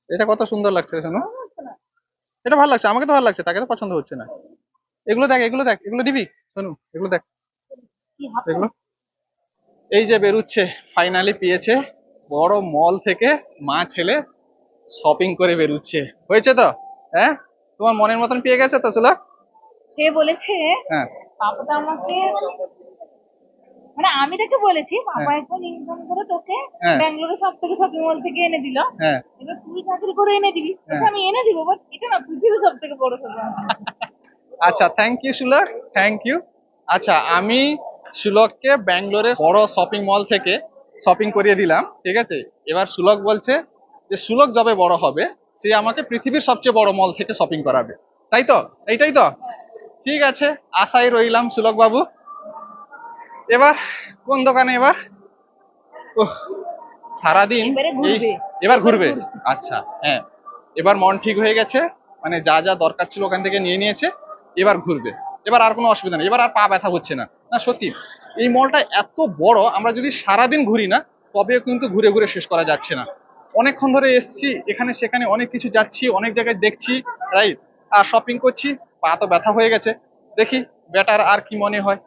এটা কত সুন্দর লাগছে শোনো। এটা ভালো লাগছে, আমাকে তো ভালো লাগছে, তাকে তো পছন্দ হচ্ছে না। এগুলো দেখ, এগুলো দেখ, এগুলো দিবি শোনো, এগুলো দেখ, এগুলো। এই যে বেরুচ্ছে, ফাইনালি পেয়েছে বড় মল থেকে মা ছেলে শপিং করে বেরুচ্ছে। হয়েছে তো? হ্যাঁ, তোমার মনের মতন পেয়ে গেছে তো সুলভ? সে বলেছে, হ্যাঁ, পাপা তো আমাকে, মানে আমি তাকে বলেছি হ্যাঁ, পাপা এখন ইনকাম করে তোকে হ্যাঁ, ব্যাঙ্গালোরে সব থেকে শপিং মল থেকে এনে দিল, হ্যাঁ, এবার তুই চাকরি করে এনে দিবি। বলছে হ্যাঁ। আমি এনে দিব, বাট এটা না পৃথিবীর সব থেকে বড় শপিং মল। আচ্ছা, থ্যাংক ইউ সুলভ, থ্যাংক ইউ। আচ্ছা, আমি সুলভকে ব্যাঙ্গালোরের বড় শপিং মল থেকে শপিং করিয়ে দিলাম, ঠিক আছে। এবার সুলভ বলছে যে সুলভ যবে বড় হবে সে আমাকে পৃথিবীর সবচেয়ে বড় মল থেকে শপিং করাবে, তাই তো? এইটাই তো? ঠিক আছে, আশায় রইলাম সুলভ বাবু। এবার কোন দোকানে এবার? উহ, সারাদিন এবারে এই, ঘুরবে, এবার এবার ঘুরবে। ঘুরবে। আচ্ছা, হ্যাঁ, এবার মন ঠিক হয়ে গেছে, মানে যা যা দরকার ছিল ওখান থেকে নিয়ে নিয়েছে। এবার ঘুরবে, এবার আর কোনো অসুবিধা নেই, এবার আর পা ব্যথা হচ্ছে না। না সত্যি, এই মলটা এত বড়, আমরা যদি সারাদিন ঘুরি না তবেও কিন্তু ঘুরে ঘুরে শেষ করা যাচ্ছে না। অনেকক্ষণ ধরে এসছি, এখানে সেখানে অনেক কিছু যাচ্ছি, অনেক জায়গায় দেখছি, রাইট, আর শপিং করছি, পা তো ব্যথা হয়ে গেছে। দেখি বেটার আর কি মনে হয়।